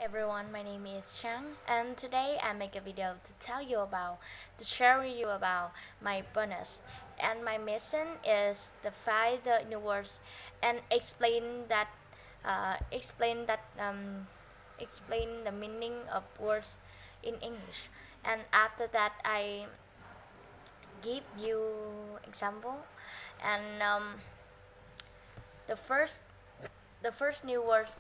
everyone, my name is Trang and today I make a video to share with you about my bonus, and my mission is to find the universe and uh, explain that explain the meaning of words in English, and after that I give you example, and the first the first new words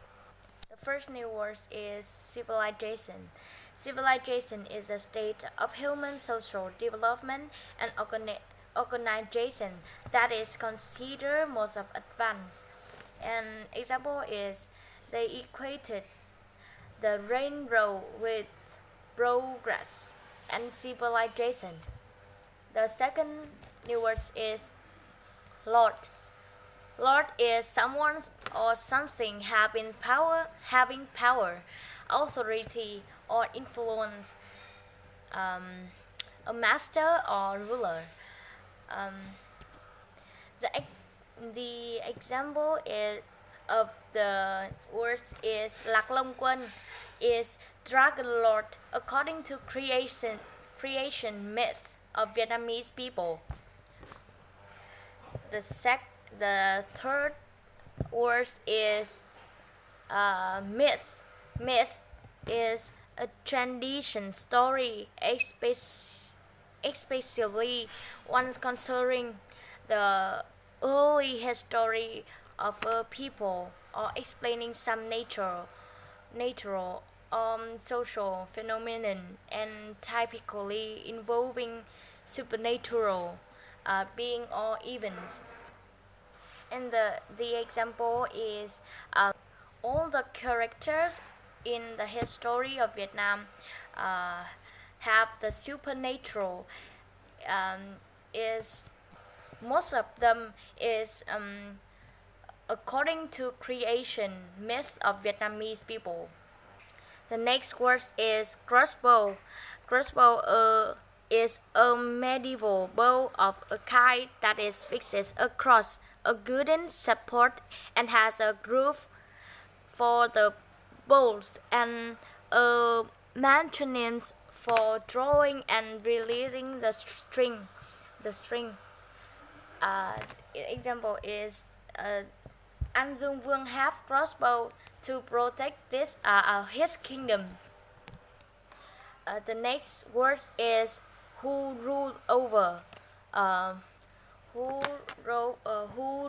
The first new word is civilization. Civilization is a state of human social development and organization that is considered most of advanced. An example is they equated the railroad with progress and civilization. The second new word is lord. Lord is someone or something having power, authority, or influence, um, a master or ruler. Um, the, the example of the words is Lạc Long Quân is Dragon Lord according to creation myth of Vietnamese people. The third word is myth. Myth is a tradition story, especially ones concerning the early history of a people or explaining some natural social phenomenon, and typically involving supernatural being or events. And the example is all the characters in the history of Vietnam have the supernatural. Is Most of them is according to creation myth of Vietnamese people. The next word is crossbow. Crossbow is a medieval bow of a kind that is fixed across a wooden support and has a groove for the bolts and a mechanism for drawing and releasing the string. Example is An Dương Vương have crossbow to protect his kingdom. The next word is who ruled over. Who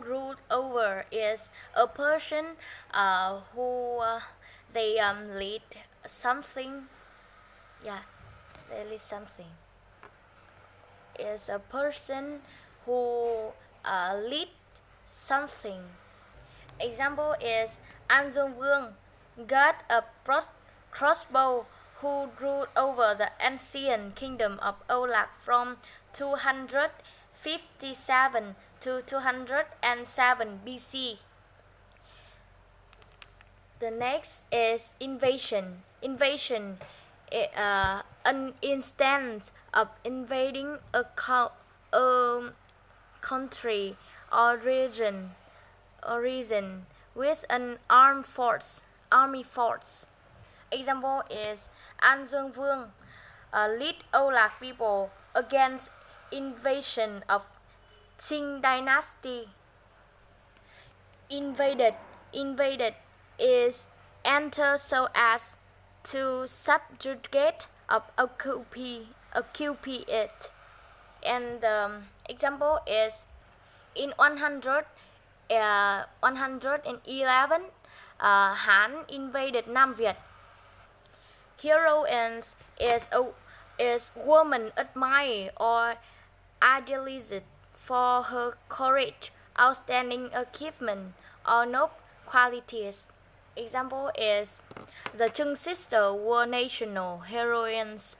ruled over is a person who they lead something. Yeah, they lead something. Is a person who lead something. Example is An Dương Vương got a crossbow who ruled over the ancient kingdom of Âu Lạc from 257 to 207 BC. The next is invasion. Invasion is an instance of invading a country or region with an army force. Example is An Dương Vương lead Âu Lạc people against invasion of Qing dynasty. Invaded is enter so as to subjugate or occupy it. And the example is in 111 Han invaded Nam Việt. Heroine is woman admired or idealized for her courage, outstanding achievement, or noble qualities. Example is the Trung sisters were national heroines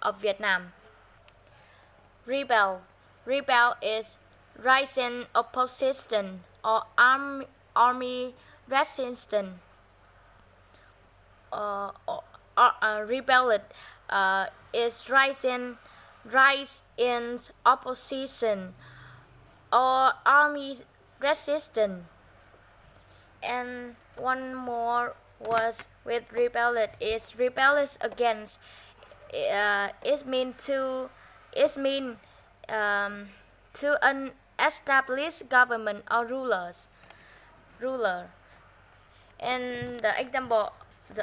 of Vietnam. Rebel is rising opposition or army resistance. Rebelled is rise in opposition or army resistance. And one more was with rebelled is rebellious against. It mean to an established government or ruler. And the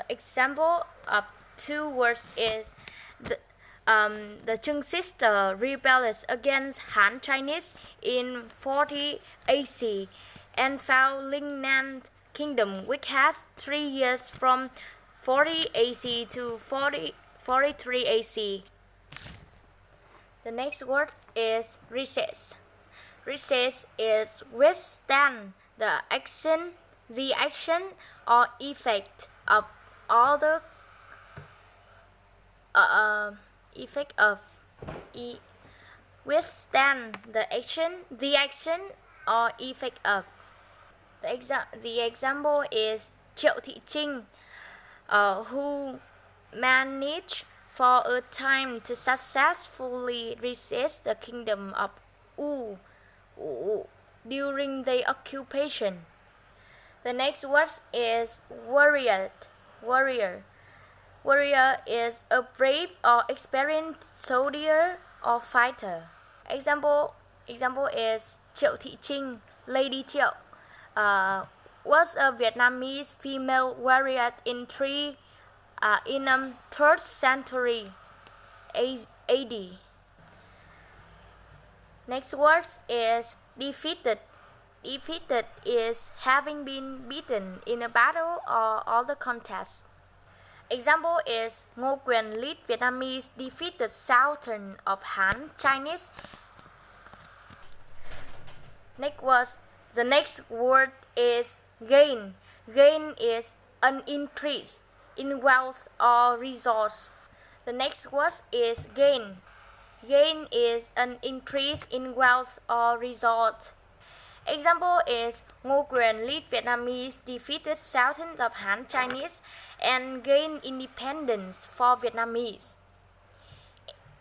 example of two words is the Qing sister rebelled against Han Chinese in 40 AC and found Lingnan Kingdom, which has 3 years from 40 AC to 43 AC. The next word is resist. Resist is withstand the action or effect of other withstand the action or effect of. The example is Triệu Thị Trinh, who managed for a time to successfully resist the kingdom of Wu during the occupation. The next word is warrior. Warrior is a brave or experienced soldier or fighter. Example is Triệu Thị Trinh, Lady Triệu, was a Vietnamese female warrior in 3rd century AD. Next word is defeated. Defeated is having been beaten in a battle or other contest. Example is Ngô Quyền lead Vietnamese defeated southern of Han Chinese. The next word is gain. Gain is an increase in wealth or resource. The next word is gain. Gain is an increase in wealth or resource. Example is Ngô Quyền lead Vietnamese defeated thousands of Han Chinese and gained independence for Vietnamese.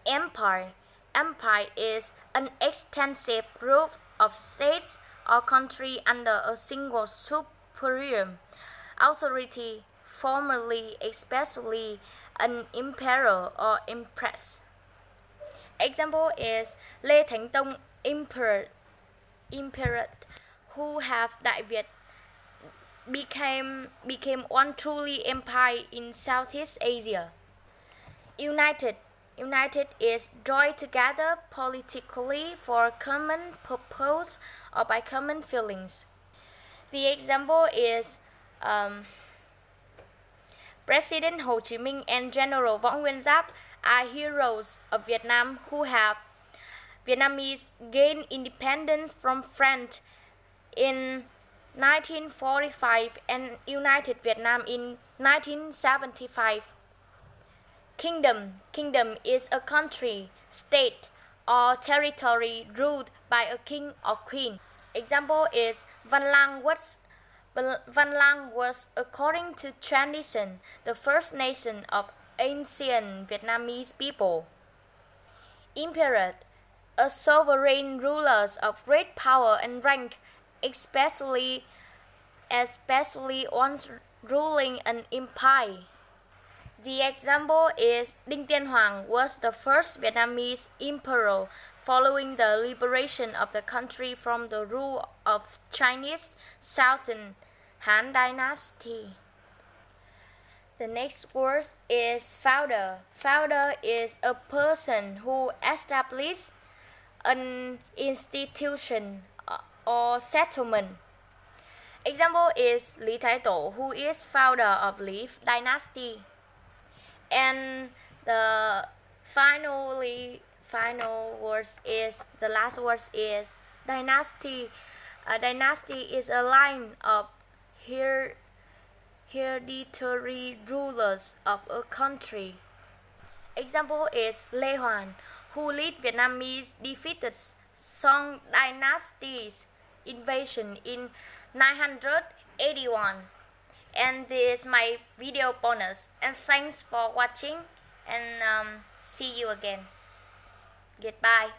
Empire. Empire is an extensive group of states or country under a single superior authority, formerly especially an emperor or empress. Example is Lê Thánh Tông Emperor, who have Đại Việt became one truly empire in Southeast Asia. United is joined together politically for a common purpose or by common feelings. The example is President Hồ Chí Minh and General Võ Nguyên Giáp are heroes of Vietnam who have Vietnamese gained independence from France in 1945 and united Vietnam in 1975. Kingdom is a country, state, or territory ruled by a king or queen. Example is Văn Lang was, according to tradition, the first nation of ancient Vietnamese people. Emperor, a sovereign ruler of great power and rank, especially once ruling an empire. The example is Đinh Tiên Hoàng was the first Vietnamese emperor following the liberation of the country from the rule of Chinese Southern Han Dynasty. The next word is founder. Founder is a person who established an institution or settlement. Example is Lý Thái Tổ, who is founder of Lý Dynasty. And the last word is dynasty. A dynasty is a line of hereditary rulers of a country. Example is Lê Hoàn, who led Vietnamese defeated Song Dynasty's invasion in 981. And this is my video bonus, and thanks for watching, and see you again. Goodbye.